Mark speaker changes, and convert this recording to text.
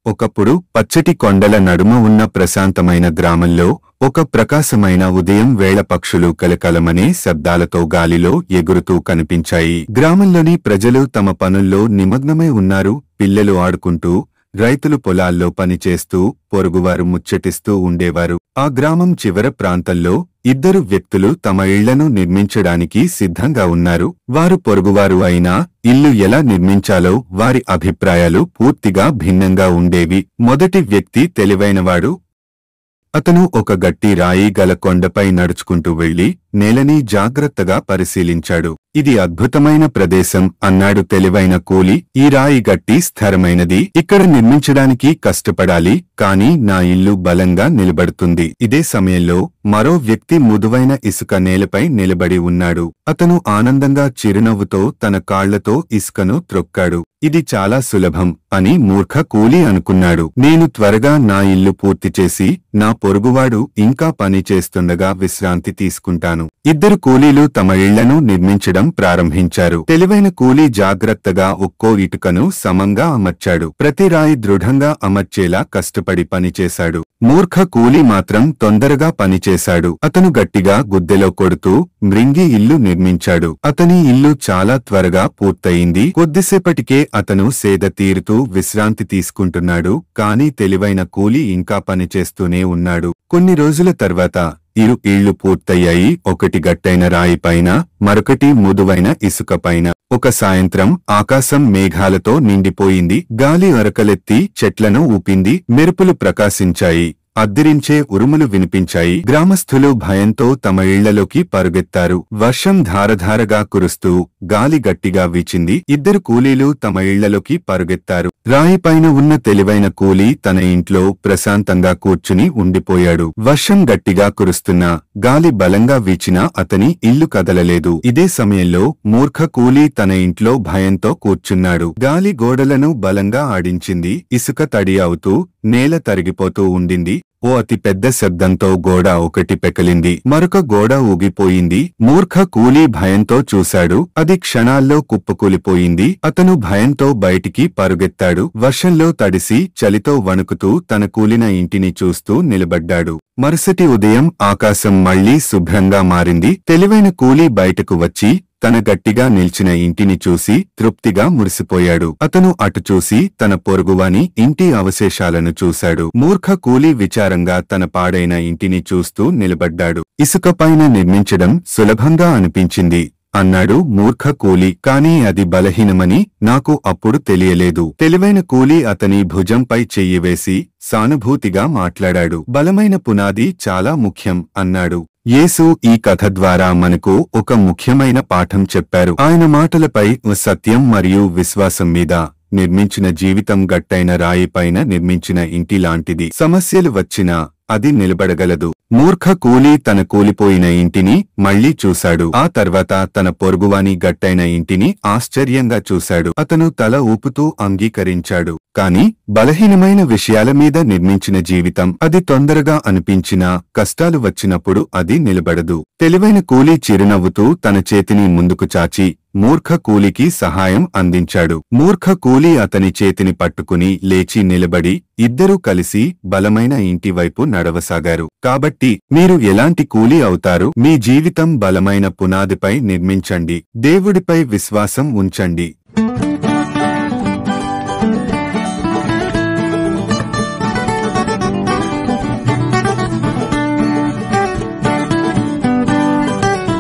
Speaker 1: ఒకప్పుడు పచ్చటి కొండల నడుమ ఉన్న ప్రశాంతమైన గ్రామంలో ఒక ప్రకాశమైన ఉదయం వేళ పక్షులు కలకలమనే శబ్దాలతో గాలిలో ఎగురుతూ కనిపించాయి. గ్రామంలోని ప్రజలు తమ పనుల్లో నిమగ్నమై ఉన్నారు. పిల్లలు ఆడుకుంటూ, రైతులు పొలాల్లో పనిచేస్తూ, పొరుగువారు ముచ్చటిస్తూ ఉండేవారు. ఆ గ్రామం చివర ప్రాంతంలో ఇద్దరు వ్యక్తులు తమ ఇళ్లను నిర్మించడానికి సిద్ధంగా ఉన్నారు. వారు పొరుగువారు అయినా ఇల్లు ఎలా నిర్మించాలో వారి అభిప్రాయాలు పూర్తిగా భిన్నంగా ఉండేవి. మొదటి వ్యక్తి తెలివైనవాడు. అతను ఒక గట్టి రాయి గల కొండపై నడుచుకుంటూ వెళ్లి నేలని జాగ్రత్తగా పరిశీలించాడు. ఇది అద్భుతమైన ప్రదేశం అన్నాడు తెలివైన కూలి. ఈ రాయి గట్టి స్థిరమైనది. ఇక్కడ నిర్మించడానికి కష్టపడాలి, కాని నా ఇల్లు బలంగా నిలబడుతుంది. ఇదే సమయంలో మరో వ్యక్తి మృదువైన ఇసుక నేలపై నిలబడి ఉన్నాడు. అతను ఆనందంగా చిరునవ్వుతో తన కాళ్లతో ఇసుకను త్రొక్కాడు. ఇది చాలా సులభం అని మూర్ఖ కూలి అనుకున్నాడు. నేను త్వరగా నా ఇల్లు పూర్తి చేసి నా పొరుగువాడు ఇంకా పని చేస్తుండగా విశ్రాంతి తీసుకుంటాను. ఇద్దరు కూలీలు తమ ఇళ్లను నిర్మించడం ప్రారంభించారు. తెలివైన కూలీ జాగ్రత్తగా ఒక్కో ఇటుకను సమంగా అమర్చాడు. ప్రతి రాయి దృఢంగా అమర్చేలా కష్టపడి పనిచేశాడు. మూర్ఖ కూలీ మాత్రం తొందరగా పనిచేశాడు. అతను గట్టిగా గుద్దెలో కొడుతూ మృంగి ఇల్లు నిర్మించాడు. అతని ఇల్లు చాలా త్వరగా పూర్తయింది. కొద్దిసేపటికే అతను సేద తీరుతూ విశ్రాంతి తీసుకుంటున్నాడు. కాని తెలివైన కూలీ ఇంకా పనిచేస్తూనే ఉన్నాడు. కొన్ని రోజుల తర్వాత ఇరు ఇళ్లు పూర్తయ్యాయి. ఒకటి గట్టైన రాయిపైన, మరొకటి మృదువైన ఇసుకపైన. ఒక సాయంత్రం ఆకాశం మేఘాలతో నిండిపోయింది. గాలి అరకలెత్తి చెట్లను ఊపింది. మెరుపులు ప్రకాశించాయి. అద్దిరించే ఉరుములు వినిపించాయి. గ్రామస్థులు భయంతో తమ ఇళ్లలోకి పరుగెత్తారు. వర్షం ధారధారగా కురుస్తూ గాలి గట్టిగా వీచింది. ఇద్దరు కూలీలు తమ ఇళ్లలోకి పరుగెత్తారు. రాయిపైన ఉన్న తెలివైన కూలీ తన ఇంట్లో ప్రశాంతంగా కూర్చుని ఉండిపోయాడు. వర్షం గట్టిగా కురుస్తున్నా, గాలి బలంగా వీచినా అతని ఇల్లు కదలలేదు. ఇదే సమయంలో మూర్ఖ కూలీ తన ఇంట్లో భయంతో కూర్చున్నాడు. గాలి గోడలను బలంగా ఆడించింది. ఇసుక తడి అవుతూ నేల తరిగిపోతూ ఉండింది. ఓ అతి పెద్ద శబ్దంతో గోడ ఒకటి పెకలింది. మరొక గోడ ఊగిపోయింది. మూర్ఖ కూలీ భయంతో చూశాడు. అది క్షణాల్లో కుప్పకూలిపోయింది. అతను భయంతో బయటికి పరుగెత్తాడు. వర్షంలో తడిసి చలితో వణుకుతూ తన కూలిన ఇంటిని చూస్తూ నిలబడ్డాడు. మరుసటి ఉదయం ఆకాశం మళ్లీ శుభ్రంగా మారింది. తెలివైన కూలీ బయటకు వచ్చి తన గట్టిగా నిల్చిన ఇంటిని చూసి తృప్తిగా మురిసిపోయాడు. అతను అటు చూసి తన పొరుగువాని ఇంటి అవశేషాలను చూశాడు. మూర్ఖ కూలీ విచారంగా తన పాడైన ఇంటిని చూస్తూ నిలబడ్డాడు. ఇసుకపైన నిర్మించడం సులభంగా అనిపించింది అన్నాడు మూర్ఖ కూలీ. కానీ అది బలహీనమని నాకు అప్పుడు తెలియలేదు. తెలివైన కూలీ అతని భుజంపై చెయ్యి వేసి సానుభూతిగా మాట్లాడాడు. బలమైన పునాది చాలా ముఖ్యం అన్నాడు. యేసు ఈ కథ ద్వారా మనకు ఒక ముఖ్యమైన పాఠం చెప్పారు. ఆయన మాటలపై సత్యం మరియు విశ్వాసం మీద నిర్మించిన జీవితం గట్టైన రాయిపైన నిర్మించిన ఇంటి లాంటిది. సమస్యలు వచ్చినా అది నిలబడగలదు. మూర్ఖ కూలీ తన కూలిపోయిన ఇంటిని మళ్లీ చూశాడు. ఆ తర్వాత తన పొరుగువాని గట్టైన ఇంటిని ఆశ్చర్యంగా చూశాడు. అతను తల ఊపుతూ అంగీకరించాడు. కాని బలహీనమైన విషయాల మీద నిర్మించిన జీవితం అది తొందరగా అనిపించినా కష్టాలు వచ్చినప్పుడు అది నిలబడదు. తెలివైన కూలీ చిరునవ్వుతూ తన చేతిని ముందుకు చాచి మూర్ఖ కూలీకి సహాయం అందించాడు. మూర్ఖ కూలీ అతని చేతిని పట్టుకుని లేచి నిలబడి ఇద్దరూ కలిసి బలమైన ఇంటి వైపు నడవసాగారు. కాబట్టి మీరు ఎలాంటి కూలీ అవుతారు? మీ జీవితం బలమైన పునాదిపై నిర్మించండి. దేవుడిపై విశ్వాసం ఉంచండి.